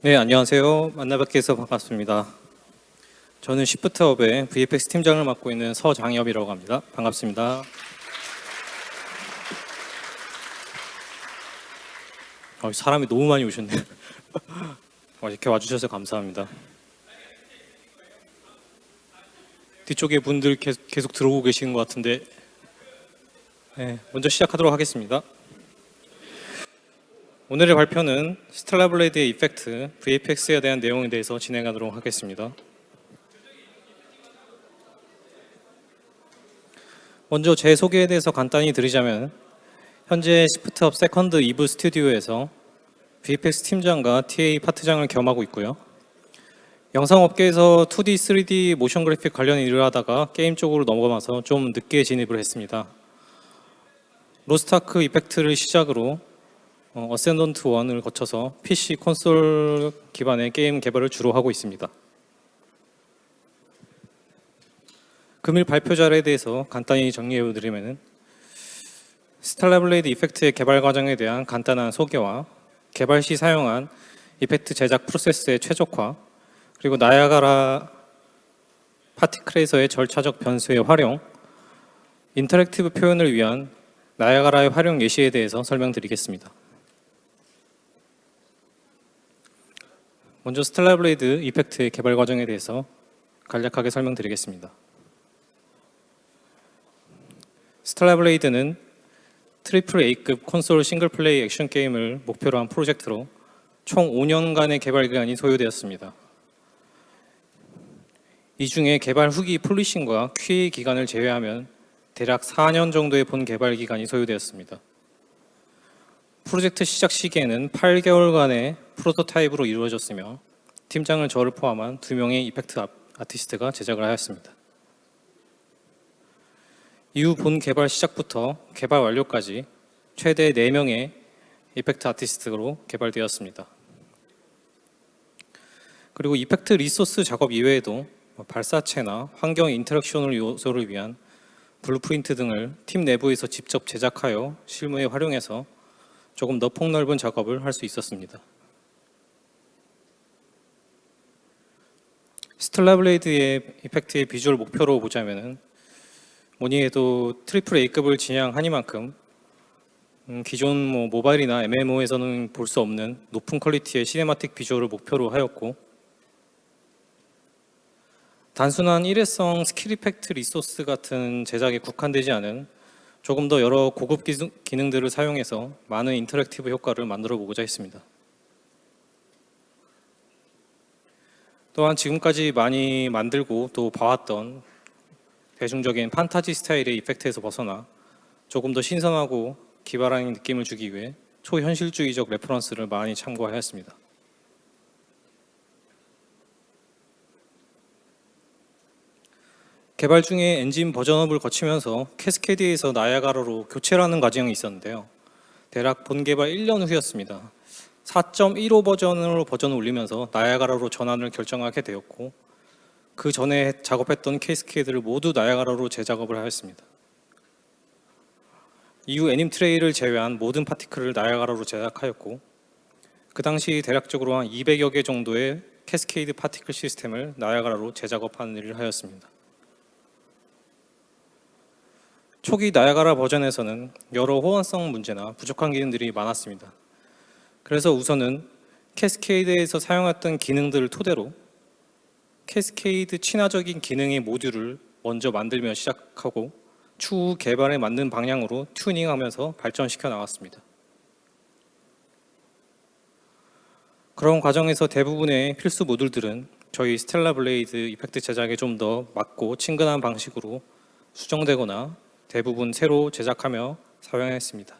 네, 안녕하세요. 만나뵙게 해서 반갑습니다. 저는 시프트업의 VFX 팀장을 맡고 있는 서장엽이라고 합니다. 반갑습니다. 사람이 너무 많이 오셨네요. 이렇게 와주셔서 감사합니다. 뒤쪽에 분들 계속 들어오고 계시는 것 같은데, 네, 먼저 시작하도록 하겠습니다. 오늘의 발표는 스텔라 블레이드의 이펙트, VFX에 대한 내용에 대해서 진행하도록 하겠습니다. 먼저 제 소개에 대해서 간단히 드리자면, 현재 시프트업 세컨드 이브 스튜디오에서 VFX 팀장과 TA 파트장을 겸하고 있고요. 영상업계에서 2D, 3D 모션 그래픽 관련 일을 하다가 게임 쪽으로 넘어가면서 좀 늦게 진입을 했습니다. 로스트아크 이펙트를 시작으로 어센던트 1을 거쳐서 PC, 콘솔 기반의 게임 개발을 주로 하고 있습니다. 금일 발표 자료에 대해서 간단히 정리해드리면 스텔라 블레이드 이펙트의 개발 과정에 대한 간단한 소개와 개발 시 사용한 이펙트 제작 프로세스의 최적화, 그리고 나야가라 파티클에서의 절차적 변수의 활용, 인터랙티브 표현을 위한 나야가라의 활용 예시에 대해서 설명드리겠습니다. 먼저 스텔라 블레이드 이펙트의 개발 과정에 대해서 간략하게 설명드리겠습니다. 스텔라 블레이드는 트리플 A급 콘솔 싱글 플레이 액션 게임을 목표로 한 프로젝트로 총 5년간의 개발 기간이 소요되었습니다. 이 중에 개발 후기 폴리싱과 QA 기간을 제외하면 대략 4년 정도의 본 개발 기간이 소요되었습니다. 프로젝트 시작 시기에는 8개월간의 프로토타입으로 이루어졌으며 팀장을 저를 포함한 2명의 이펙트 아티스트가 제작을 하였습니다. 이후 본 개발 시작부터 개발 완료까지 최대 4명의 이펙트 아티스트로 개발되었습니다. 그리고 이펙트 리소스 작업 이외에도 발사체나 환경 인터랙션 요소를 위한 블루프린트 등을 팀 내부에서 직접 제작하여 실무에 활용해서 조금 더 폭넓은 작업을 할 수 있었습니다. 스텔라 블레이드의 이펙트의 비주얼 목표로 보자면은 뭐니 해도 트리플 A급을 지향하니만큼 기존 모바일이나 MMO에서는 볼 수 없는 높은 퀄리티의 시네마틱 비주얼을 목표로 하였고, 단순한 일회성 스킬 이펙트 리소스 같은 제작에 국한되지 않은 조금 더 여러 고급 기능들을 사용해서 많은 인터랙티브 효과를 만들어 보고자 했습니다. 또한 지금까지 많이 만들고 또 봐왔던 대중적인 판타지 스타일의 이펙트에서 벗어나 조금 더 신선하고 기발한 느낌을 주기 위해 초현실주의적 레퍼런스를 많이 참고하였습니다. 개발 중에 엔진 버전업을 거치면서 캐스케이드에서 나야가라로 교체를 하는 과정이 있었는데요. 대략 본 개발 1년 후였습니다. 4.15 버전으로 버전을 올리면서 나야가라로 전환을 결정하게 되었고, 그 전에 작업했던 캐스케이드를 모두 나야가라로 재작업을 하였습니다. 이후 애님 트레이를 제외한 모든 파티클을 나야가라로 제작하였고, 그 당시 대략적으로 한 200여 개 정도의 캐스케이드 파티클 시스템을 나야가라로 재작업하는 일을 하였습니다. 초기 나야가라 버전에서는 여러 호환성 문제나 부족한 기능들이 많았습니다. 그래서 우선은 캐스케이드에서 사용했던 기능들을 토대로 캐스케이드 친화적인 기능의 모듈을 먼저 만들며 시작하고 추후 개발에 맞는 방향으로 튜닝하면서 발전시켜 나갔습니다. 그런 과정에서 대부분의 필수 모듈들은 저희 스텔라 블레이드 이펙트 제작에 좀 더 맞고 친근한 방식으로 수정되거나 대부분 새로 제작하며 사용했습니다.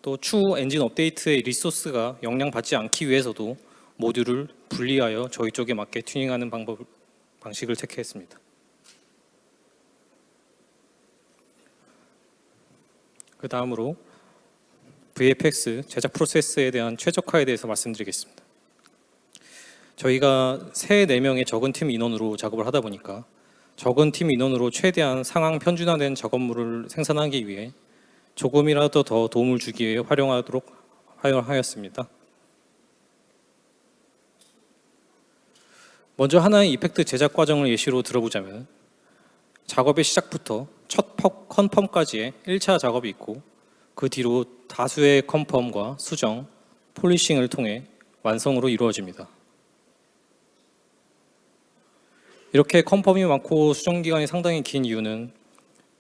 또 추후 엔진 업데이트의 리소스가 영향받지 않기 위해서도 모듈을 분리하여 저희 쪽에 맞게 튜닝하는 방식을 택했습니다. 그 다음으로 VFX 제작 프로세스에 대한 최적화에 대해서 말씀드리겠습니다. 저희가 4명의 적은 팀 인원으로 작업을 하다 보니까 적은 팀 인원으로 최대한 상황 편준화된 작업물을 생산하기 위해 조금이라도 더 도움을 주기 위해 활용하였습니다. 먼저 하나의 이펙트 제작 과정을 예시로 들어보자면 작업의 시작부터 첫 컨펌까지의 1차 작업이 있고 그 뒤로 다수의 컨펌과 수정, 폴리싱을 통해 완성으로 이루어집니다. 이렇게 컨펌이 많고 수정 기간이 상당히 긴 이유는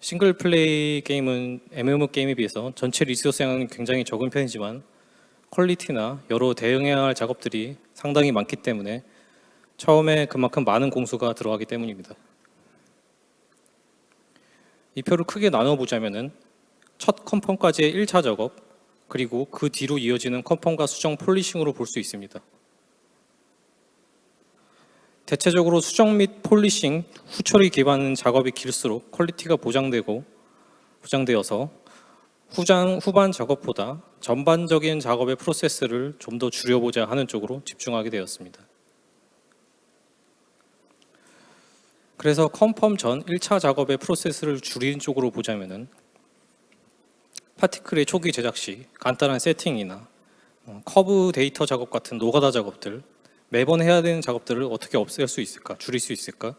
싱글 플레이 게임은 MMO 게임에 비해서 전체 리소스 양은 굉장히 적은 편이지만 퀄리티나 여러 대응해야 할 작업들이 상당히 많기 때문에 처음에 그만큼 많은 공수가 들어가기 때문입니다. 이 표를 크게 나눠보자면 첫 컨펌까지의 1차 작업, 그리고 그 뒤로 이어지는 컨펌과 수정, 폴리싱으로 볼 수 있습니다. 대체적으로 수정 및 폴리싱, 후처리 기반 작업이 길수록 퀄리티가 보장되어서 후반 작업보다 전반적인 작업의 프로세스를 좀 더 줄여보자 하는 쪽으로 집중하게 되었습니다. 그래서 컨펌 전 1차 작업의 프로세스를 줄이는 쪽으로 보자면은 파티클의 초기 제작 시 간단한 세팅이나 커브 데이터 작업 같은 노가다 작업들, 매번 해야 되는 작업들을 어떻게 없앨 수 있을까, 줄일 수 있을까,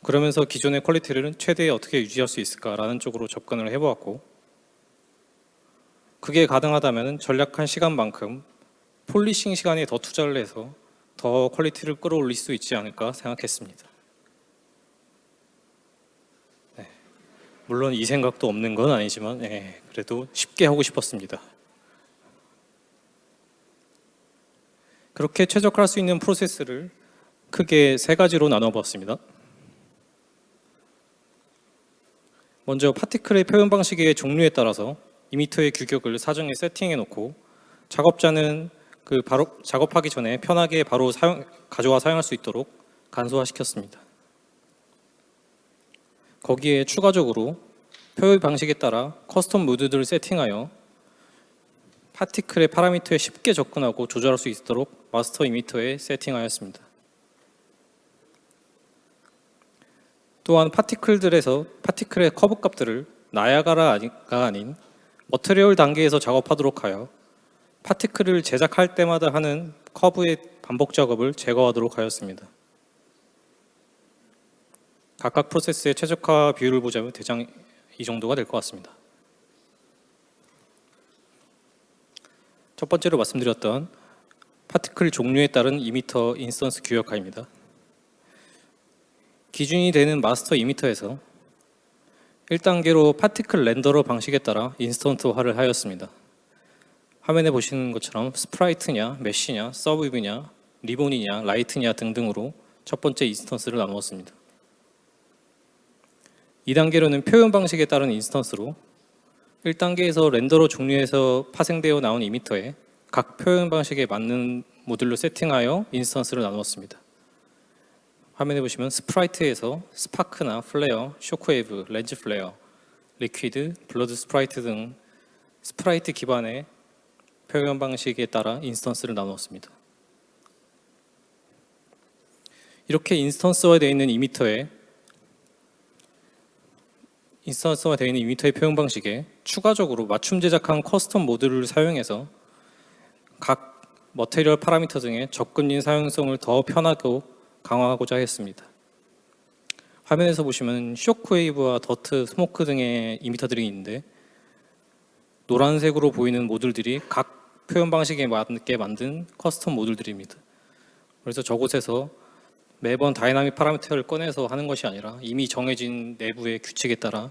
그러면서 기존의 퀄리티를 최대에 어떻게 유지할 수 있을까라는 쪽으로 접근을 해보았고, 그게 가능하다면 전략한 시간만큼 폴리싱 시간에 더 투자를 해서 더 퀄리티를 끌어올릴 수 있지 않을까 생각했습니다. 물론 이 생각도 없는 건 아니지만 그래도 쉽게 하고 싶었습니다. 그렇게 최적화할 수 있는 프로세스를 크게 3가지로 나눠보았습니다. 먼저 파티클의 표현 방식의 종류에 따라서 이미터의 규격을 사전에 세팅해 놓고 작업자는 바로 작업하기 전에 편하게 바로 가져와 사용할 수 있도록 간소화시켰습니다. 거기에 추가적으로 표현 방식에 따라 커스텀 모드들을 세팅하여 파티클의 파라미터에 쉽게 접근하고 조절할 수 있도록 마스터 이미터에 세팅하였습니다. 또한 파티클의 커브 값들을 나야가라가 아닌 머티리얼 단계에서 작업하도록 하여 파티클을 제작할 때마다 하는 커브의 반복 작업을 제거하도록 하였습니다. 각각 프로세스의 최적화 비율을 보자면 대략 이 정도가 될 것 같습니다. 첫 번째로 말씀드렸던 파티클 종류에 따른 이미터 인스턴스 규격화입니다. 기준이 되는 마스터 이미터에서 1단계로 파티클 렌더러 방식에 따라 인스턴트화를 하였습니다. 화면에 보시는 것처럼 스프라이트냐, 메쉬냐, 서브뷰냐, 리본이냐, 라이트냐 등등으로 첫 번째 인스턴스를 나누었습니다. 2단계로는 표현 방식에 따른 인스턴스로 1단계에서 렌더러 종류에서 파생되어 나온 이미터에 각 표현 방식에 맞는 모듈로 세팅하여 인스턴스를 나누었습니다. 화면에 보시면 스프라이트에서 스파크나 플레어, 쇼크웨이브, 렌즈 플레어, 리퀴드, 블러드 스프라이트 등 스프라이트 기반의 표현 방식에 따라 인스턴스를 나누었습니다. 이렇게 인스턴스화 되어 있는 이미터의 표현 방식에 추가적으로 맞춤 제작한 커스텀 모듈을 사용해서 각 머티리얼 파라미터 등의 접근인 사용성을 더 편하고 강화하고자 했습니다. 화면에서 보시면 쇼크웨이브와 더트, 스모크 등의 이미터들이 있는데 노란색으로 보이는 모듈들이 각 표현 방식에 맞게 만든 커스텀 모듈들입니다. 그래서 저곳에서 매번 다이나믹 파라미터를 꺼내서 하는 것이 아니라 이미 정해진 내부의 규칙에 따라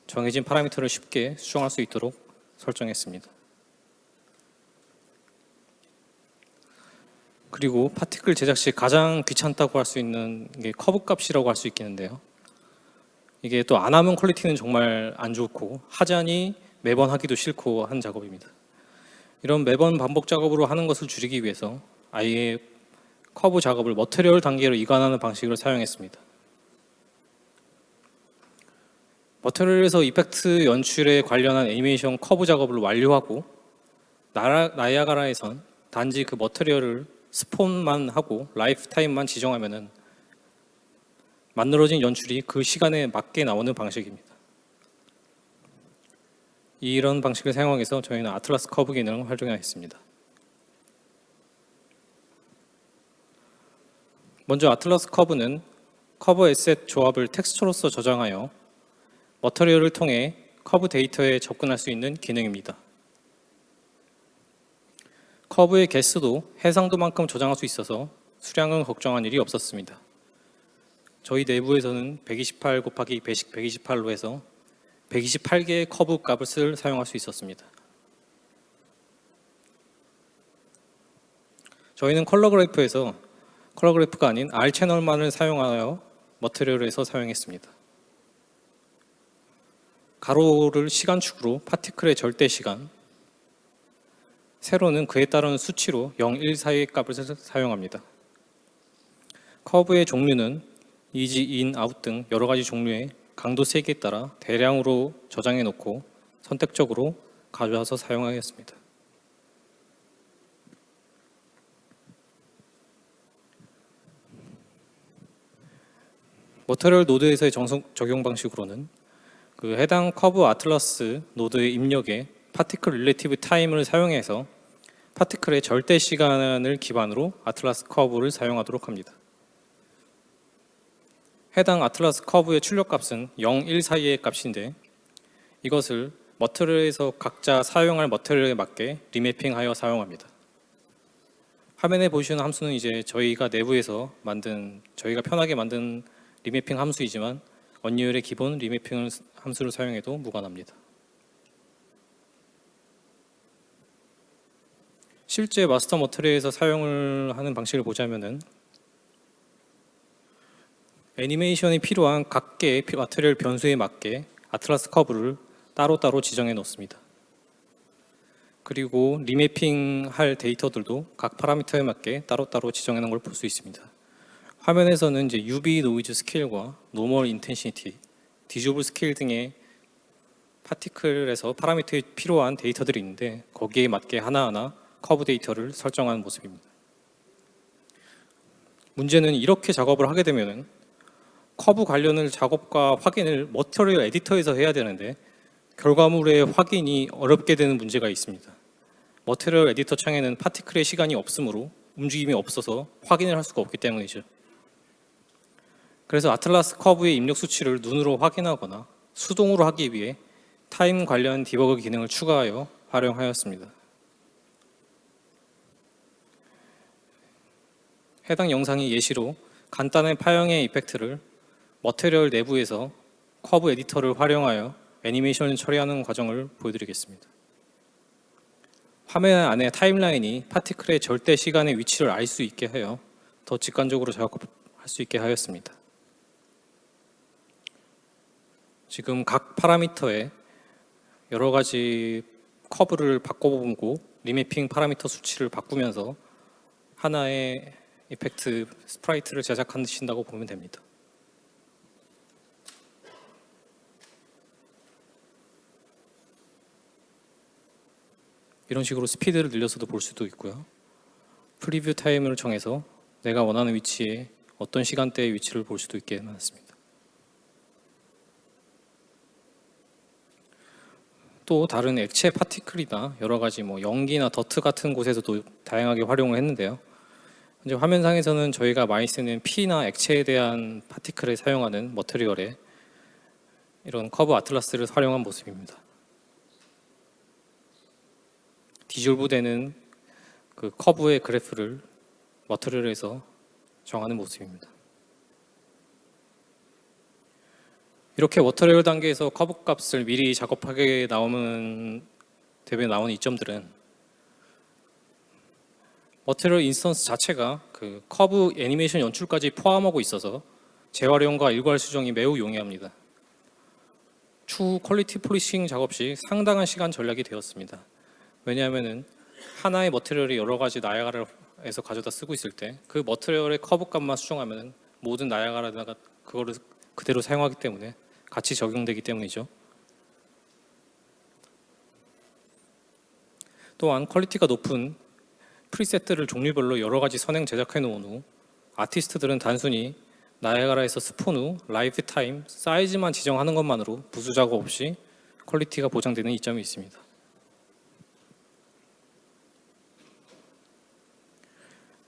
정해진 파라미터를 쉽게 수정할 수 있도록 설정했습니다. 그리고 파티클 제작 시 가장 귀찮다고 할 수 있는 게 커브 값이라고 할 수 있겠는데요. 이게 또 안 하면 퀄리티는 정말 안 좋고 하자니 매번 하기도 싫고 한 작업입니다. 이런 매번 반복 작업으로 하는 것을 줄이기 위해서 아예 커브 작업을 머티리얼 단계로 이관하는 방식을 사용했습니다. 머티리얼에서 이펙트 연출에 관련한 애니메이션 커브 작업을 완료하고 나이아가라에선 단지 그 머티리얼을 스폰만 하고 라이프 타임만 지정하면은 만들어진 연출이 그 시간에 맞게 나오는 방식입니다. 이런 방식을 사용해서 저희는 아틀라스 커브 기능을 활용하였습니다. 먼저 아틀라스 커브는 커브 에셋 조합을 텍스처로서 저장하여 머터리얼을 통해 커브 데이터에 접근할 수 있는 기능입니다. 커브의 개수도 해상도만큼 저장할 수 있어서 수량은 걱정한 일이 없었습니다. 저희 내부에서는 128 곱하기 128로 해서 128개의 커브 값을 사용할 수 있었습니다. 저희는 컬러 그래프가 아닌 R 채널만을 사용하여 머티리얼에서 사용했습니다. 가로를 시간축으로 파티클의 절대 시간, 세로는 그에 따른 수치로 0, 1 사이의 값을 사용합니다. 커브의 종류는 이지, 인, 아웃 등 여러 가지 종류의 강도 세기에 따라 대량으로 저장해 놓고 선택적으로 가져와서 사용하겠습니다. 머티리얼 노드에서의 적용 방식으로는 그 해당 커브 아틀라스 노드의 입력에 파티클 릴레이티브 타임을 사용해서 파티클의 절대 시간을 기반으로 아틀라스 커브를 사용하도록 합니다. 해당 아틀라스 커브의 출력값은 0, 1 사이의 값인데 이것을 머티리얼에서 각자 사용할 머티리얼에 맞게 리매핑하여 사용합니다. 화면에 보시는 함수는 이제 저희가 내부에서 저희가 편하게 만든 리매핑 함수이지만 언리얼의 기본 리매핑 함수를 사용해도 무관합니다. 실제 마스터 머티리얼에서 사용을 하는 방식을 보자면은 애니메이션이 필요한 각개의 머티리얼 변수에 맞게 아틀라스 커브를 따로따로 지정해 놓습니다. 그리고 리매핑할 데이터들도 각 파라미터에 맞게 따로따로 지정해 놓은 걸 볼 수 있습니다. 화면에서는 이제 UV 노이즈 스케일과 노멀 인텐시티, 디저블 스케일 등의 파티클에서 파라미터에 필요한 데이터들이 있는데 거기에 맞게 하나하나 커브 데이터를 설정하는 모습입니다. 문제는 이렇게 작업을 하게 되면 커브 관련을 작업과 확인을 머티리얼 에디터에서 해야 되는데 결과물의 확인이 어렵게 되는 문제가 있습니다. 머티리얼 에디터 창에는 파티클의 시간이 없으므로 움직임이 없어서 확인을 할 수가 없기 때문이죠. 그래서 아틀라스 커브의 입력 수치를 눈으로 확인하거나 수동으로 하기 위해 타임 관련 디버그 기능을 추가하여 활용하였습니다. 해당 영상이 예시로 간단한 파형의 이펙트를 머티리얼 내부에서 커브 에디터를 활용하여 애니메이션을 처리하는 과정을 보여드리겠습니다. 화면 안에 타임라인이 파티클의 절대 시간의 위치를 알 수 있게 하여 더 직관적으로 작업할 수 있게 하였습니다. 지금 각 파라미터에 여러 가지 커브를 바꿔보고 리매핑 파라미터 수치를 바꾸면서 하나의 이펙트 스프라이트를 제작하신다고 보면 됩니다. 이런 식으로 스피드를 늘려서도 볼 수도 있고요. 프리뷰 타임을 정해서 내가 원하는 위치에 어떤 시간대의 위치를 볼 수도 있게 해놨습니다. 또 다른 액체 파티클이나 여러 가지 연기나 더트 같은 곳에서도 다양하게 활용을 했는데요. 이제 화면상에서는 저희가 많이 쓰는 피나 액체에 대한 파티클을 사용하는 머티리얼에 이런 커브 아틀라스를 활용한 모습입니다. 디졸브되는 그 커브의 그래프를 머티리얼에서 정하는 모습입니다. 이렇게 머티리얼 단계에서 커브 값을 미리 작업하게 나오는 이점들은 머티리얼 인스턴스 자체가 그 커브 애니메이션 연출까지 포함하고 있어서 재활용과 일괄 수정이 매우 용이합니다. 추후 퀄리티 폴리싱 작업 시 상당한 시간 절약이 되었습니다. 왜냐하면 하나의 머티리얼이 여러 가지 나야가라에서 가져다 쓰고 있을 때 그 머티리얼의 커브 값만 수정하면 모든 나야가라다가 그거를 그대로 사용하기 때문에 같이 적용되기 때문이죠. 또한 퀄리티가 높은 프리셋들을 종류별로 여러 가지 선행 제작해 놓은 후 아티스트들은 단순히 나야가라에서 스폰 후 라이프 타임, 사이즈만 지정하는 것만으로 부수 작업 없이 퀄리티가 보장되는 이점이 있습니다.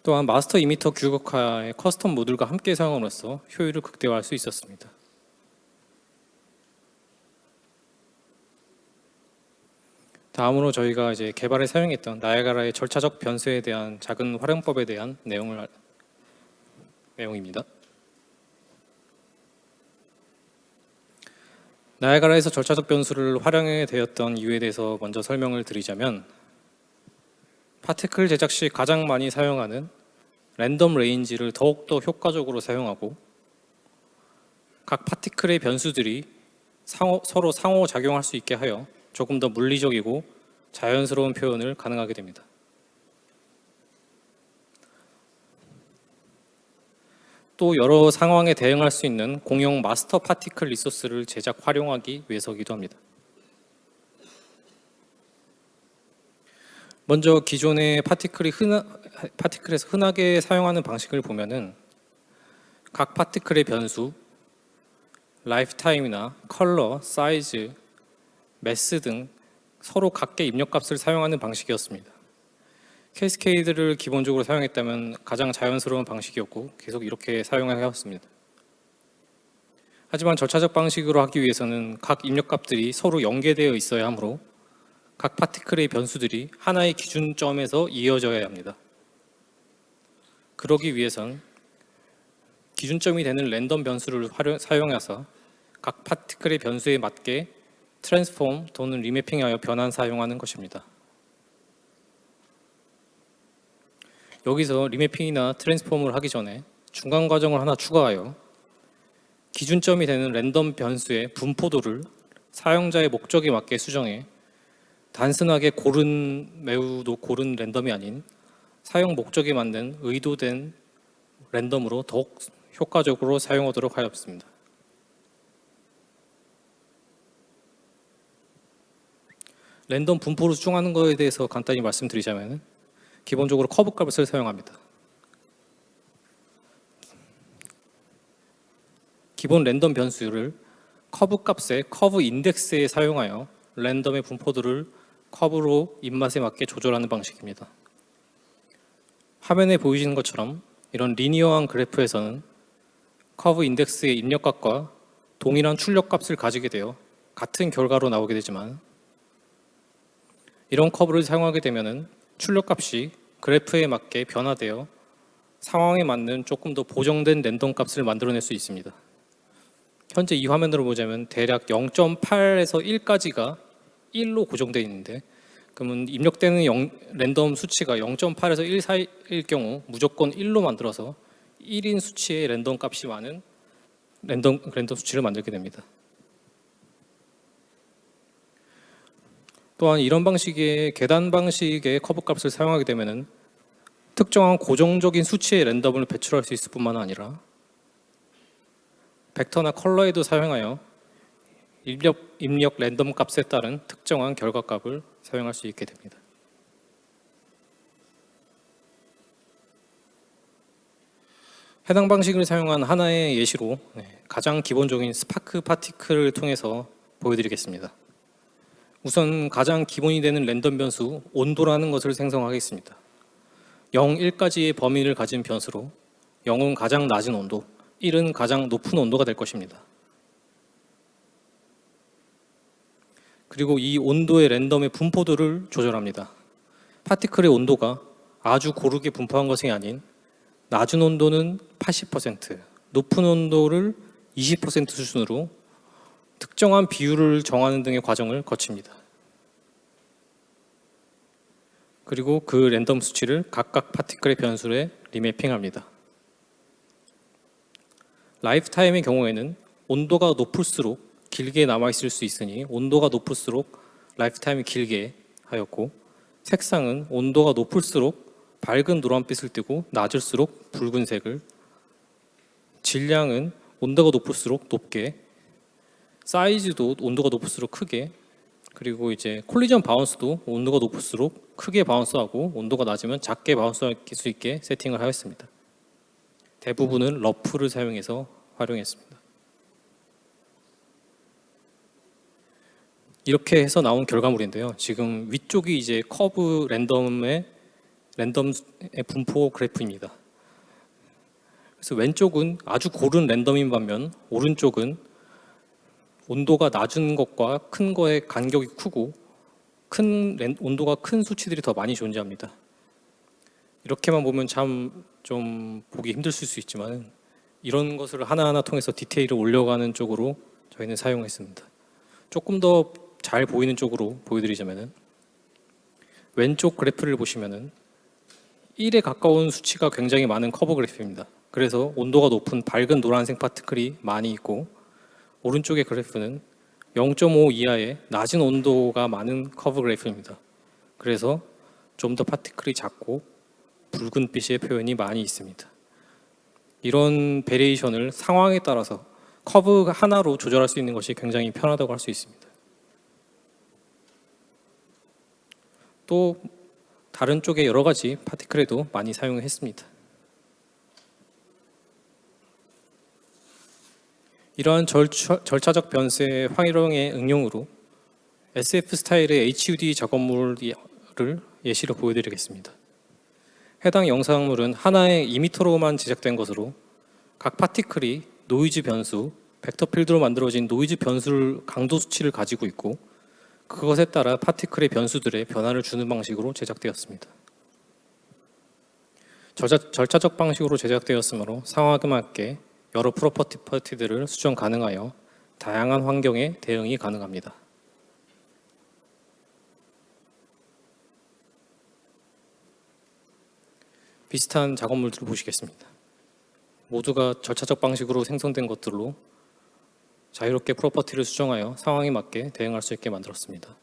또한 마스터 이미터 규격화의 커스텀 모듈과 함께 사용함으로써 효율을 극대화할 수 있었습니다. 다음으로 저희가 이제 개발에 사용했던 나이아가라의 절차적 변수에 대한 작은 활용법에 대한 내용입니다. 나이아가라에서 절차적 변수를 활용하게 되었던 이유에 대해서 먼저 설명을 드리자면, 파티클 제작 시 가장 많이 사용하는 랜덤 레인지를 더욱더 효과적으로 사용하고, 각 파티클의 변수들이 서로 상호작용할 수 있게 하여 조금 더 물리적이고 자연스러운 표현을 가능하게 됩니다. 또 여러 상황에 대응할 수 있는 공용 마스터 파티클 리소스를 활용하기 위해서이기도 합니다. 먼저 기존의 파티클에서 흔하게 사용하는 방식을 보면은 각 파티클의 변수, 라이프타임이나 컬러, 사이즈, 매스 등 서로 각계 입력값을 사용하는 방식이었습니다. 캐스케이드를 기본적으로 사용했다면 가장 자연스러운 방식이었고 계속 이렇게 사용해왔습니다. 하지만 절차적 방식으로 하기 위해서는 각 입력값들이 서로 연계되어 있어야 하므로 각 파티클의 변수들이 하나의 기준점에서 이어져야 합니다. 그러기 위해선 기준점이 되는 랜덤 변수를 사용해서 각 파티클의 변수에 맞게 트랜스폼 또는 리매핑하여 변환 사용하는 것입니다. 여기서 리매핑이나 트랜스폼을 하기 전에 중간 과정을 하나 추가하여 기준점이 되는 랜덤 변수의 분포도를 사용자의 목적에 맞게 수정해 단순하게 매우 고른 랜덤이 아닌 사용 목적에 맞는 의도된 랜덤으로 더욱 효과적으로 사용하도록 하였습니다. 랜덤 분포를 수정하는 것에 대해서 간단히 말씀드리자면 기본적으로 커브 값을 사용합니다. 기본 랜덤 변수를 커브 값의 커브 인덱스에 사용하여 랜덤의 분포도를 커브로 입맛에 맞게 조절하는 방식입니다. 화면에 보이시는 것처럼 이런 리니어한 그래프에서는 커브 인덱스의 입력값과 동일한 출력값을 가지게 되어 같은 결과로 나오게 되지만, 이런 커브를 사용하게 되면 출력값이 그래프에 맞게 변화되어 상황에 맞는 조금 더 보정된 랜덤 값을 만들어낼 수 있습니다. 현재 이 화면으로 보자면 대략 0.8에서 1까지가 1로 고정되어 있는데, 그러면 입력되는 랜덤 수치가 0.8에서 1 사이일 경우 무조건 1로 만들어서 1인 수치의 랜덤 값이 많은 랜덤 수치를 만들게 됩니다. 또한 이런 방식의 계단 방식의 커브 값을 사용하게 되면 특정한 고정적인 수치의 랜덤을 배출할 수 있을 뿐만 아니라 벡터나 컬러에도 사용하여 입력 랜덤 값에 따른 특정한 결과값을 사용할 수 있게 됩니다. 해당 방식을 사용한 하나의 예시로 가장 기본적인 스파크 파티클을 통해서 보여드리겠습니다. 우선 가장 기본이 되는 랜덤 변수 온도라는 것을 생성하겠습니다. 0, 1까지의 범위를 가진 변수로 0은 가장 낮은 온도, 1은 가장 높은 온도가 될 것입니다. 그리고 이 온도의 랜덤의 분포도를 조절합니다. 파티클의 온도가 아주 고르게 분포한 것이 아닌 낮은 온도는 80%, 높은 온도를 20% 수준으로 특정한 비율을 정하는 등의 과정을 거칩니다. 그리고 그 랜덤 수치를 각각 파티클의 변수에 리매핑합니다. 라이프타임의 경우에는 온도가 높을수록 길게 남아있을 수 있으니 온도가 높을수록 라이프타임이 길게 하였고, 색상은 온도가 높을수록 밝은 노란빛을 띠고 낮을수록 붉은색을, 질량은 온도가 높을수록 높게, 사이즈도 온도가 높을수록 크게, 그리고 이제 콜리전 바운스도 온도가 높을수록 크게 바운스하고 온도가 낮으면 작게 바운스할 수 있게 세팅을 하였습니다. 대부분은 러프를 사용해서 활용했습니다. 이렇게 해서 나온 결과물인데요. 지금 위쪽이 이제 커브 랜덤의 랜덤의 분포 그래프입니다. 그래서 왼쪽은 아주 고른 랜덤인 반면 오른쪽은 온도가 낮은 것과 큰 거의 간격이 크고 온도가 큰 수치들이 더 많이 존재합니다. 이렇게만 보면 참 좀 보기 힘드실 수 있지만 이런 것을 하나하나 통해서 디테일을 올려가는 쪽으로 저희는 사용했습니다. 조금 더 잘 보이는 쪽으로 보여드리자면 왼쪽 그래프를 보시면 1에 가까운 수치가 굉장히 많은 커브 그래프입니다. 그래서 온도가 높은 밝은 노란색 파티클이 많이 있고 오른쪽의 그래프는 0.5 이하의 낮은 온도가 많은 커브 그래프입니다. 그래서 좀 더 파티클이 작고 붉은빛의 표현이 많이 있습니다. 이런 베리에이션을 상황에 따라서 커브 하나로 조절할 수 있는 것이 굉장히 편하다고 할 수 있습니다. 또 다른 쪽에 여러 가지 파티클에도 많이 사용했습니다. 이러한 절차적 변수의 활용의 응용으로 SF 스타일의 HUD 작업물을 예시로 보여드리겠습니다. 해당 영상물은 하나의 2m로만 제작된 것으로 각 파티클이 노이즈 변수, 벡터 필드로 만들어진 노이즈 변수 강도 수치를 가지고 있고 그것에 따라 파티클의 변수들의 변화를 주는 방식으로 제작되었습니다. 절차적 방식으로 제작되었으므로 상황에 맞게 여러 프로퍼티들을 수정 가능하여 다양한 환경에 대응이 가능합니다. 비슷한 작업물들을 보시겠습니다. 모두가 절차적 방식으로 생성된 것들로 자유롭게 프로퍼티를 수정하여 상황에 맞게 대응할 수 있게 만들었습니다.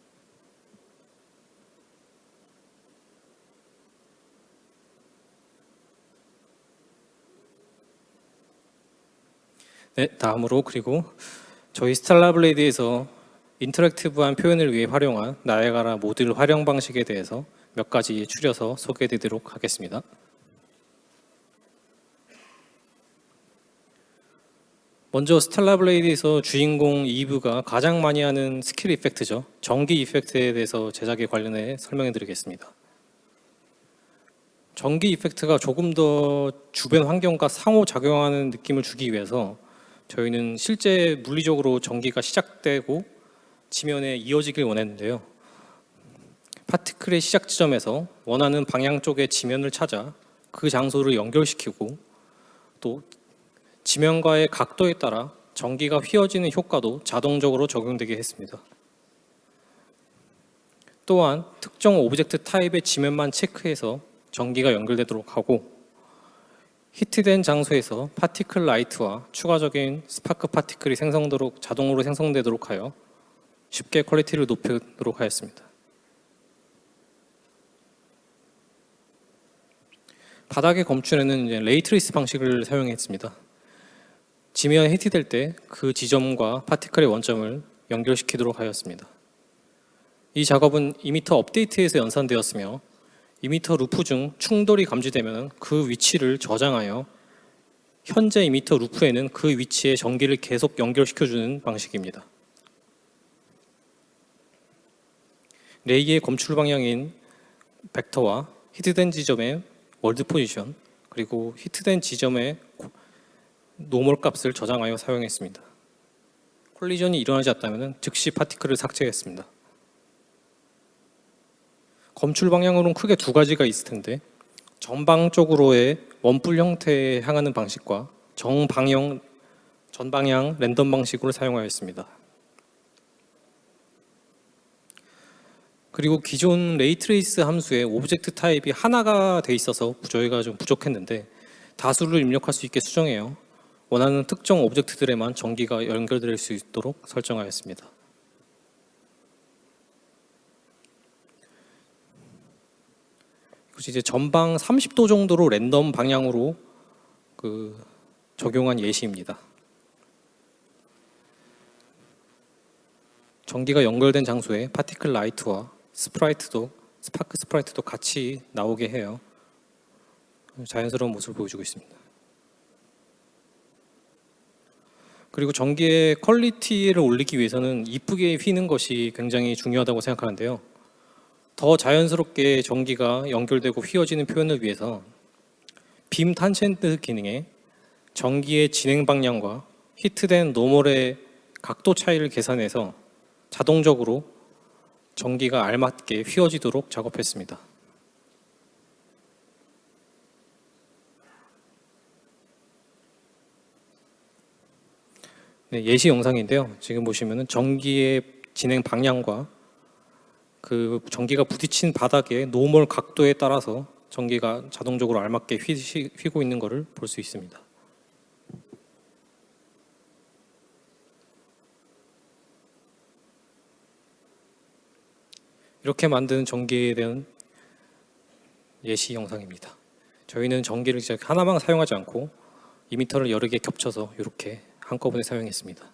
네, 다음으로 그리고 저희 스텔라블레이드에서 인터랙티브한 표현을 위해 활용한 나이아가라 모듈 활용 방식에 대해서 몇 가지 추려서 소개해드리도록 하겠습니다. 먼저 스텔라블레이드에서 주인공 이브가 가장 많이 하는 스킬 이펙트죠. 전기 이펙트에 대해서 제작에 관련해 설명해 드리겠습니다. 전기 이펙트가 조금 더 주변 환경과 상호작용하는 느낌을 주기 위해서 저희는 실제 물리적으로 전기가 시작되고 지면에 이어지길 원했는데요. 파티클의 시작 지점에서 원하는 방향 쪽의 지면을 찾아 그 장소를 연결시키고 또 지면과의 각도에 따라 전기가 휘어지는 효과도 자동적으로 적용되게 했습니다. 또한 특정 오브젝트 타입의 지면만 체크해서 전기가 연결되도록 하고 히트된 장소에서 파티클 라이트와 추가적인 스파크 파티클이 자동으로 생성되도록 하여 쉽게 퀄리티를 높이도록 하였습니다. 바닥의 검출에는 레이트레이스 방식을 사용했습니다. 지면에 히트될 때 그 지점과 파티클의 원점을 연결시키도록 하였습니다. 이 작업은 이미터 업데이트에서 연산되었으며 이미터 루프 중 충돌이 감지되면 그 위치를 저장하여 현재 이미터 루프에는 그 위치에 전기를 계속 연결시켜주는 방식입니다. 레이의 검출 방향인 벡터와 히트된 지점의 월드 포지션 그리고 히트된 지점의 노멀 값을 저장하여 사용했습니다. 콜리전이 일어나지 않다면 즉시 파티클을 삭제했습니다. 검출 방향으로는 크게 두 가지가 있을 텐데 전방쪽으로의 원뿔 형태에 향하는 방식과 전방향 랜덤 방식으로 사용하였습니다. 그리고 기존 레이트레이스 함수의 오브젝트 타입이 하나가 돼 있어서 저희가 좀 부족했는데 다수를 입력할 수 있게 수정해요. 원하는 특정 오브젝트들에만 전기가 연결될 수 있도록 설정하였습니다. 이제 전방 30도 정도로 랜덤 방향으로 적용한 예시입니다. 전기가 연결된 장소에 파티클 라이트와 스파크 스프라이트도 같이 나오게 해요. 자연스러운 모습을 보여주고 있습니다. 그리고 전기의 퀄리티를 올리기 위해서는 이쁘게 휘는 것이 굉장히 중요하다고 생각하는데요. 더 자연스럽게 전기가 연결되고 휘어지는 표현을 위해서 빔 탄젠트 기능에 전기의 진행 방향과 히트된 노멀의 각도 차이를 계산해서 자동적으로 전기가 알맞게 휘어지도록 작업했습니다. 네, 예시 영상인데요. 지금 보시면은 전기의 진행 방향과 그 전기가 부딪힌 바닥의 노멀 각도에 따라서 전기가 자동적으로 알맞게 휘고 있는 것을 볼 수 있습니다. 이렇게 만든 전기에 대한 예시 영상입니다. 저희는 전기를 하나만 사용하지 않고 이미터를 여러 개 겹쳐서 이렇게 한꺼번에 사용했습니다.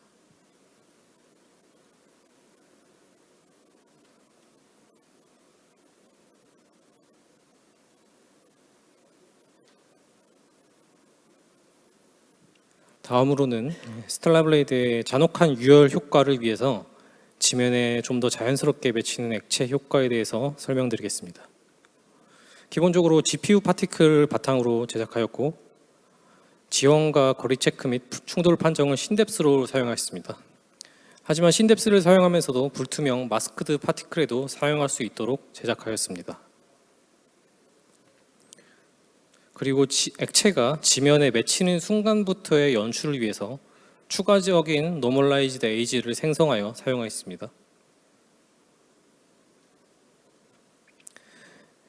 다음으로는 스텔라블레이드의 잔혹한 유혈 효과를 위해서 지면에 좀 더 자연스럽게 맺히는 액체 효과에 대해서 설명드리겠습니다. 기본적으로 GPU 파티클을 바탕으로 제작하였고 지원과 거리 체크 및 충돌 판정을 신뎁스로 사용했습니다. 하지만 신뎁스를 사용하면서도 불투명 마스크드 파티클에도 사용할 수 있도록 제작하였습니다. 그리고 액체가 지면에 맺히는 순간부터의 연출을 위해서 추가적인 노멀라이즈드 에이지를 생성하여 사용하였습니다.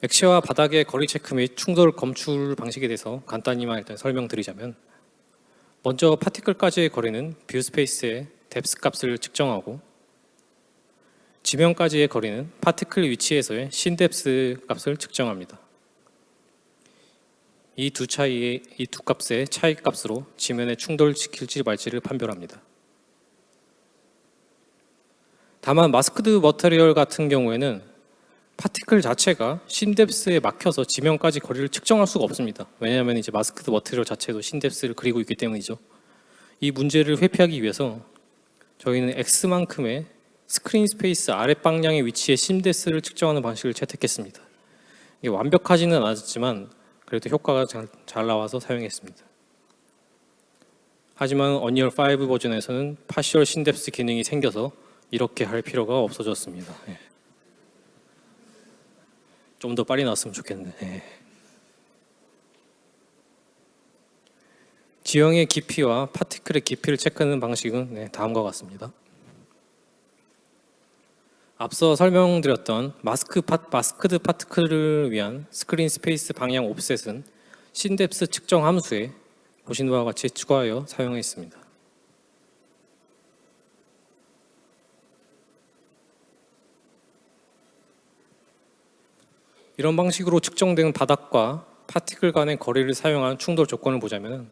액체와 바닥의 거리 체크 및 충돌 검출 방식에 대해서 간단히만 일단 설명드리자면, 먼저 파티클까지의 거리는 뷰 스페이스의 뎁스 값을 측정하고 지면까지의 거리는 파티클 위치에서의 신뎁스 값을 측정합니다. 이 두 값의 차이 값으로 지면에 충돌시킬지 말지를 판별합니다. 다만 마스크드 머터리얼 같은 경우에는 파티클 자체가 신뎁스에 막혀서 지면까지 거리를 측정할 수가 없습니다. 왜냐하면 이제 마스크드 머터리얼 자체도 신뎁스를 그리고 있기 때문이죠. 이 문제를 회피하기 위해서 저희는 X만큼의 스크린 스페이스 아랫 방향의 위치에 신뎁스를 측정하는 방식을 채택했습니다. 이게 완벽하지는 않았지만 그래도 효과가 잘 나와서 사용했습니다. 하지만 언리얼 5 버전에서는 파시얼 신뎁스 기능이 생겨서 이렇게 할 필요가 없어졌습니다. 좀 더 빨리 나왔으면 좋겠네. 지형의 깊이와 파티클의 깊이를 체크하는 방식은 다음과 같습니다. 앞서 설명드렸던 마스크드 파티클을 위한 스크린 스페이스 방향 옵셋은 신뎁스 측정 함수에 보신 바와 같이 추가하여 사용했습니다. 이런 방식으로 측정된 바닥과 파티클 간의 거리를 사용한 충돌 조건을 보자면,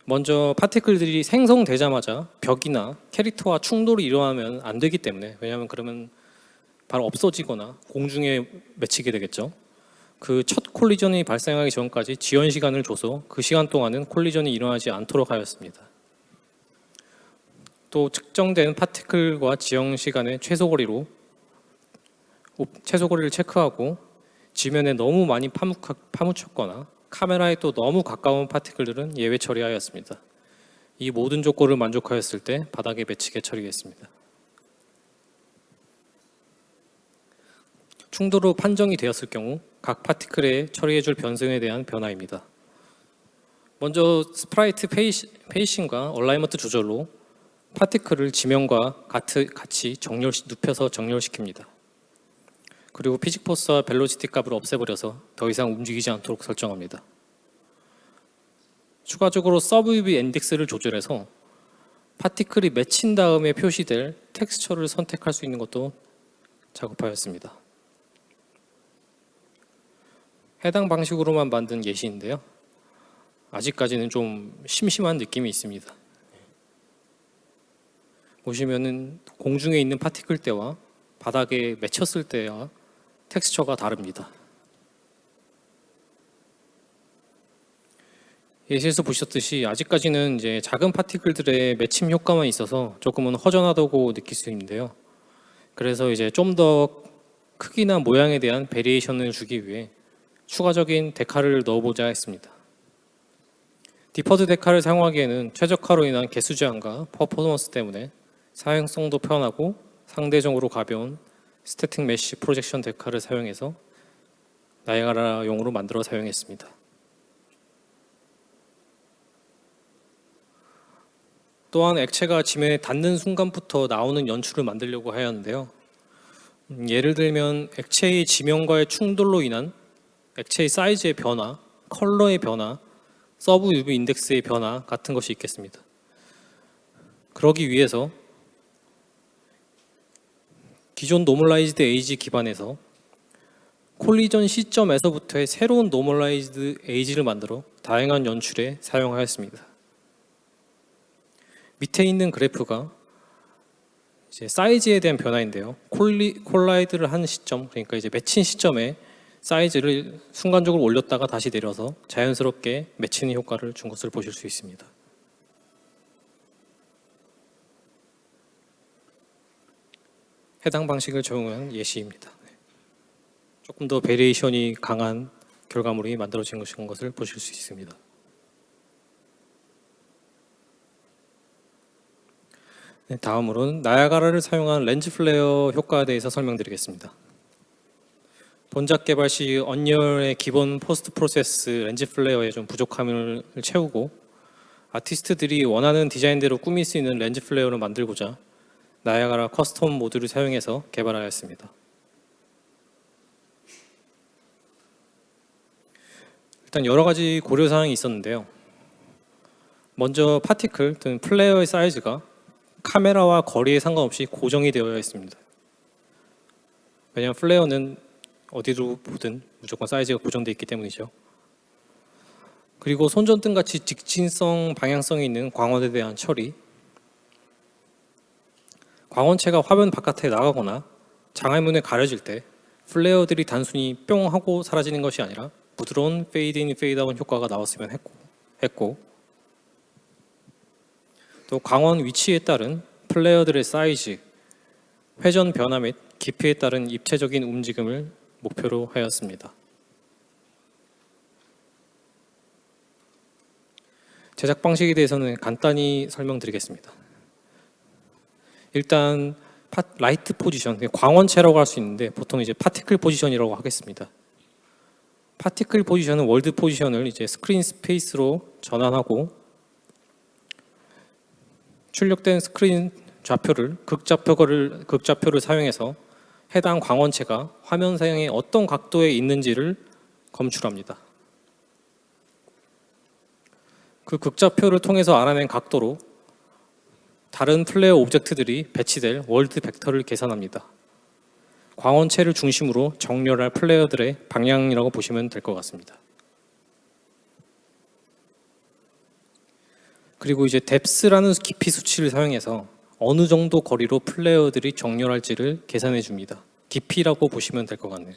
먼저 파티클들이 생성되자마자 벽이나 캐릭터와 충돌이 일어나면 안 되기 때문에, 왜냐하면 그러면 바로 없어지거나 공중에 맺히게 되겠죠. 그 첫 콜리전이 발생하기 전까지 지연 시간을 줘서 그 시간 동안은 콜리전이 일어나지 않도록 하였습니다. 또 측정된 파티클과 지연 시간의 최소 거리를 체크하고 지면에 너무 많이 파묻혔거나 카메라에 또 너무 가까운 파티클들은 예외 처리하였습니다. 이 모든 조건을 만족하였을 때 바닥에 맺히게 처리했습니다. 충돌로 판정이 되었을 경우 각 파티클에 처리해줄 변성에 대한 변화입니다. 먼저 스프라이트 페이싱과 얼라이먼트 조절로 파티클을 지면과 같이 눕혀서 정렬시킵니다. 그리고 피직 포스와 벨로시티 값을 없애버려서 더 이상 움직이지 않도록 설정합니다. 추가적으로 서브위브 인덱스를 조절해서 파티클이 맺힌 다음에 표시될 텍스처를 선택할 수 있는 것도 작업하였습니다. 해당 방식으로만 만든 예시인데요. 아직까지는 좀 심심한 느낌이 있습니다. 보시면은 공중에 있는 파티클 때와 바닥에 맺혔을 때와 텍스처가 다릅니다. 예시에서 보셨듯이 아직까지는 이제 작은 파티클들의 맺힘 효과만 있어서 조금은 허전하다고 느낄 수 있는데요. 그래서 이제 좀 더 크기나 모양에 대한 베리에이션을 주기 위해 추가적인 데카를 넣어보자 했습니다. 디퍼드 데카를 사용하기에는 최적화로 인한 개수 제한과 퍼포먼스 때문에 사용성도 편하고 상대적으로 가벼운 스태틱 메쉬 프로젝션 데카를 사용해서 나이아가라용으로 만들어 사용했습니다. 또한 액체가 지면에 닿는 순간부터 나오는 연출을 만들려고 하였는데요. 예를 들면 액체의 지면과의 충돌로 인한 액체의 사이즈의 변화, 컬러의 변화, 서브 UV 인덱스의 변화 같은 것이 있겠습니다. 그러기 위해서 기존 노멀라이즈드 에이지 기반에서 콜리전 시점에서부터의 새로운 노멀라이즈드 에이지를 만들어 다양한 연출에 사용하였습니다. 밑에 있는 그래프가 이제 사이즈에 대한 변화인데요. 콜라이드를 한 시점, 그러니까 이제 맺힌 시점에 사이즈를 순간적으로 올렸다가 다시 내려서 자연스럽게 맺히는 효과를 준 것을 보실 수 있습니다. 해당 방식을 적용한 예시입니다. 조금 더 베리에이션이 강한 결과물이 만들어진 것을 보실 수 있습니다. 다음으로는 나이아가라를 사용한 렌즈 플레어 효과에 대해서 설명드리겠습니다. 본작 개발 시 언리얼의 기본 포스트 프로세스 렌즈 플레어의 좀 부족함을 채우고 아티스트들이 원하는 디자인대로 꾸밀 수 있는 렌즈 플레어를 만들고자 나이아가라 커스텀 모드를 사용해서 개발하였습니다. 일단 여러 가지 고려사항이 있었는데요. 먼저 파티클 또는 플레어의 사이즈가 카메라와 거리에 상관없이 고정이 되어야 했습니다. 왜냐하면 플레어는 어디로 보든 무조건 사이즈가 고정되어 있기 때문이죠. 그리고 손전등 같이 직진성, 방향성이 있는 광원에 대한 처리, 광원체가 화면 바깥에 나가거나 장애물에 가려질 때 플레어들이 단순히 뿅 하고 사라지는 것이 아니라 부드러운 페이드인, 페이드아웃 효과가 나왔으면 했고 또 광원 위치에 따른 플레어들의 사이즈, 회전 변화 및 깊이에 따른 입체적인 움직임을 목표로 하였습니다. 제작 방식에 대해서는 간단히 설명드리겠습니다. 일단 라이트 포지션, 광원체라고 할 수 있는데 보통 이제 파티클 포지션이라고 하겠습니다. 파티클 포지션은 월드 포지션을 이제 스크린 스페이스로 전환하고 출력된 스크린 좌표를 극좌표를 사용해서 해당 광원체가 화면 사용에 어떤 각도에 있는지를 검출합니다. 그 극좌표를 통해서 알아낸 각도로 다른 플레어 오브젝트들이 배치될 월드 벡터를 계산합니다. 광원체를 중심으로 정렬할 플레어들의 방향이라고 보시면 될 것 같습니다. 그리고 이제 뎁스라는 깊이 수치를 사용해서 어느 정도 거리로 플레어들이 정렬할지를 계산해 줍니다. 깊이라고 보시면 될 것 같네요.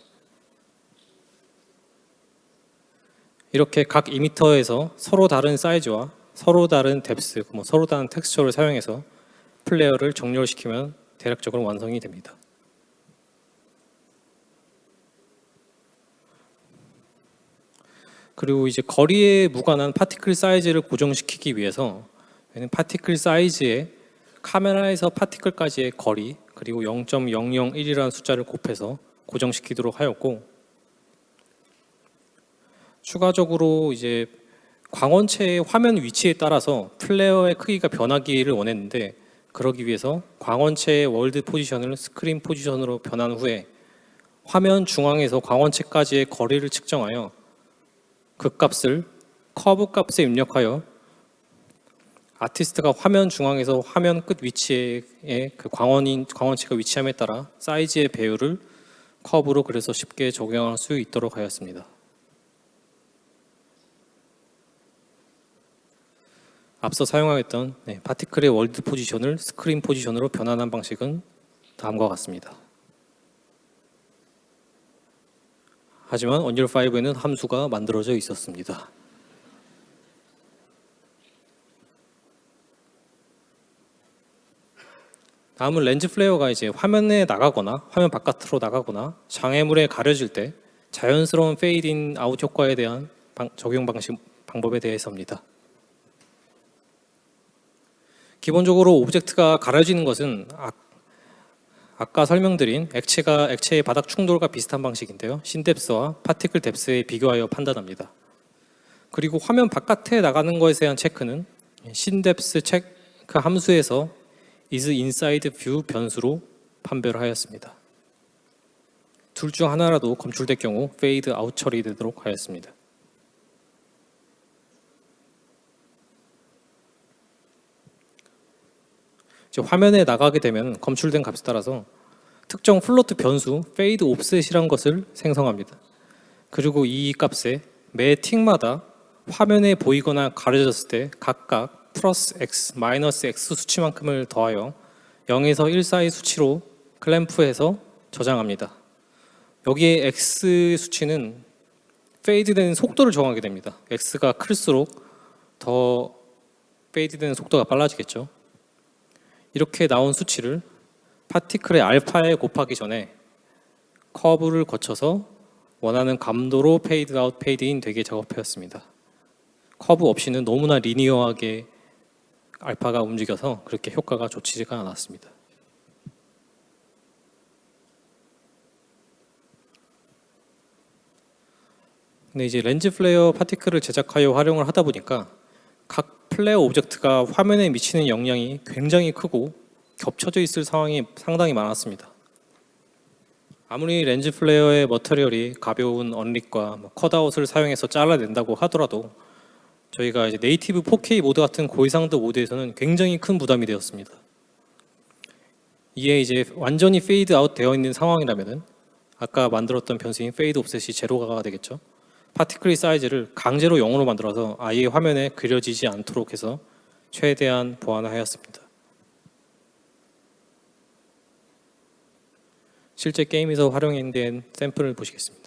이렇게 각 이미터에서 서로 다른 사이즈와 서로 다른 뎁스, 서로 다른 텍스처를 사용해서 플레어를 정렬시키면 대략적으로 완성이 됩니다. 그리고 이제 거리에 무관한 파티클 사이즈를 고정시키기 위해서 파티클 사이즈에 카메라에서 파티클까지의 거리 그리고 0.001이라는 숫자를 곱해서 고정시키도록 하였고, 추가적으로 이제 광원체의 화면 위치에 따라서 플레어의 크기가 변하기를 원했는데, 그러기 위해서 광원체의 월드 포지션을 스크린 포지션으로 변한 후에 화면 중앙에서 광원체까지의 거리를 측정하여 그 값을 커브 값에 입력하여 아티스트가 화면 중앙에서 화면 끝 위치에 그 광원체가 위치함에 따라 사이즈의 배율을 커브로 그래서 쉽게 적용할 수 있도록 하였습니다. 앞서 사용하였던 파티클의 월드 포지션을 스크린 포지션으로 변환한 방식은 다음과 같습니다. 하지만 언리얼 5에는 함수가 만들어져 있었습니다. 다음은 렌즈 플레어가 이제 화면에 나가거나 화면 바깥으로 나가거나 장애물에 가려질 때 자연스러운 페이드 인 아웃 효과에 대한 적용 방법에 대해서입니다. 기본적으로 오브젝트가 가려지는 것은 아까 설명드린 액체의 바닥 충돌과 비슷한 방식인데요. 신뎁스와 파티클 뎁스에 비교하여 판단합니다. 그리고 화면 바깥에 나가는 것에 대한 체크는 신뎁스 체크 함수에서 is inside view 변수로 판별을 하였습니다. 둘 중 하나라도 검출될 경우 fade out 처리되도록 하였습니다. 화면에 나가게 되면 검출된 값에 따라서 특정 플로트 변수 fade offset이란 것을 생성합니다. 그리고 이 값에 매 틱마다 화면에 보이거나 가려졌을 때 각각 플러스 x, 마이너스 x 수치만큼을 더하여 0에서 1 사이 수치로 클램프해서 저장합니다. 여기에 x 수치는 페이드되는 속도를 정하게 됩니다. x가 클수록 더 페이드되는 속도가 빨라지겠죠. 이렇게 나온 수치를 파티클의 알파에 곱하기 전에 커브를 거쳐서 원하는 감도로 페이드 아웃, 페이드 인 되게 작업하였습니다. 커브 없이는 너무나 리니어하게 알파가 움직여서 그렇게 효과가 좋지가 않았습니다. 근데 이제 렌즈 플레어 파티클을 제작하여 활용을 하다 보니까 각 플레어 오브젝트가 화면에 미치는 영향이 굉장히 크고 겹쳐져 있을 상황이 상당히 많았습니다. 아무리 렌즈 플레어의 머터리얼이 가벼운 언릭과 컷아웃을 사용해서 잘라낸다고 하더라도 저희가 이제 네이티브 4K 모드 같은 고해상도 모드에서는 굉장히 큰 부담이 되었습니다. 이에 이제 완전히 페이드 아웃 되어 있는 상황이라면은 아까 만들었던 변수인 페이드 옵셋이 제로가 되겠죠. 파티클의 사이즈를 강제로 0으로 만들어서 아예 화면에 그려지지 않도록 해서 최대한 보완을 하였습니다. 실제 게임에서 활용된 샘플을 보시겠습니다.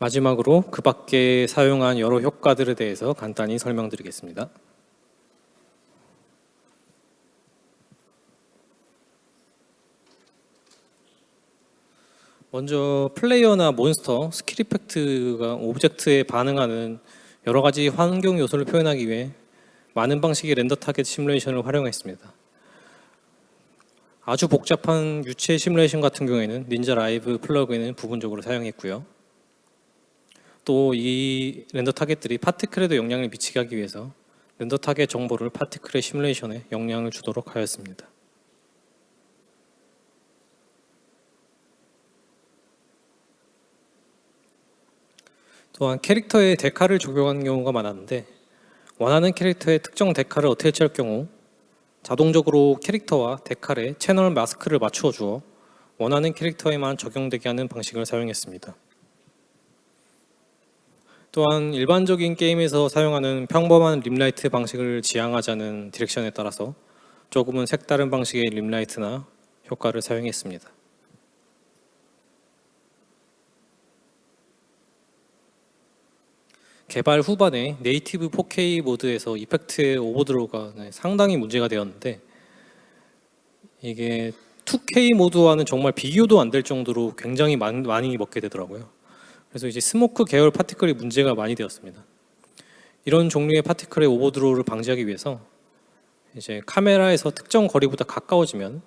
마지막으로 그 밖에 사용한 여러 효과들에 대해서 간단히 설명드리겠습니다. 먼저 플레이어나 몬스터, 스킬 이펙트가 오브젝트에 반응하는 여러 가지 환경 요소를 표현하기 위해 많은 방식의 렌더 타겟 시뮬레이션을 활용했습니다. 아주 복잡한 유체 시뮬레이션 같은 경우에는 닌자 라이브 플러그인을 부분적으로 사용했고요. 또 이 렌더 타겟들이 파티클에도 영향을 미치게 하기 위해서 렌더 타겟 정보를 파티클의 시뮬레이션에 영향을 주도록 하였습니다. 또한 캐릭터에 데카를 적용하는 경우가 많았는데 원하는 캐릭터의 특정 데카를 어태치할 경우 자동적으로 캐릭터와 데칼의 채널 마스크를 맞추어 주어 원하는 캐릭터에만 적용되게 하는 방식을 사용했습니다. 또한 일반적인 게임에서 사용하는 평범한 림라이트 방식을 지향하자는 디렉션에 따라서 조금은 색다른 방식의 림라이트나 효과를 사용했습니다. 개발 후반에 네이티브 4K 모드에서 이펙트의 오버드로우가 상당히 문제가 되었는데 이게 2K 모드와는 정말 비교도 안 될 정도로 굉장히 많이 먹게 되더라고요. 그래서 이제 스모크 계열 파티클이 문제가 많이 되었습니다. 이런 종류의 파티클의 오버드로우를 방지하기 위해서 이제 카메라에서 특정 거리보다 가까워지면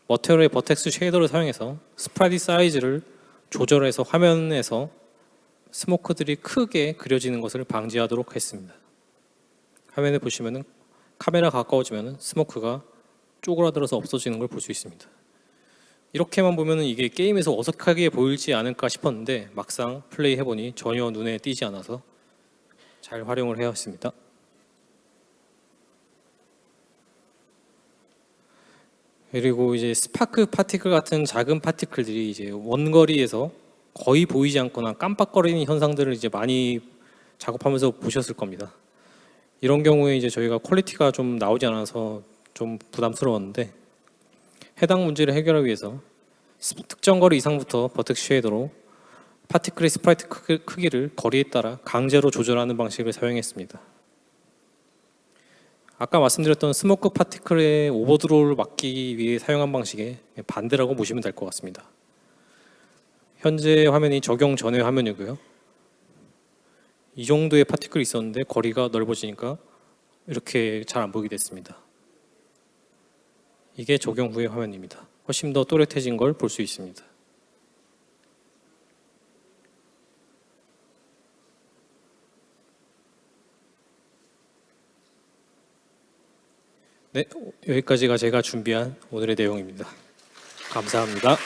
머테리얼의 버텍스 쉐이더를 사용해서 스프라디 사이즈를 조절해서 화면에서 스모크들이 크게 그려지는 것을 방지하도록 했습니다. 화면에 보시면은 카메라 가까워지면 스모크가 쪼그라들어서 없어지는 걸 볼 수 있습니다. 이렇게만 보면은 이게 게임에서 어색하게 보일지 않을까 싶었는데 막상 플레이 해보니 전혀 눈에 띄지 않아서 잘 활용을 해왔습니다. 그리고 이제 스파크 파티클 같은 작은 파티클들이 이제 원거리에서 거의 보이지 않거나 깜빡거리는 현상들을 이제 많이 작업하면서 보셨을 겁니다. 이런 경우에 이제 저희가 퀄리티가 좀 나오지 않아서 좀 부담스러웠는데, 해당 문제를 해결하기 위해서 특정 거리 이상부터 버텍 쉐이더로 파티클의 스프라이트 크기를 거리에 따라 강제로 조절하는 방식을 사용했습니다. 아까 말씀드렸던 스모크 파티클의 오버드로우를 막기 위해 사용한 방식의 반대라고 보시면 될 것 같습니다. 현재 화면이 적용 전의 화면이고요. 이 정도의 파티클이 있었는데 거리가 넓어지니까 이렇게 잘 안 보이게 됐습니다. 이게 적용 후의 화면입니다. 훨씬 더 또렷해진 걸 볼 수 있습니다. 네, 여기까지가 제가 준비한 오늘의 내용입니다. 감사합니다.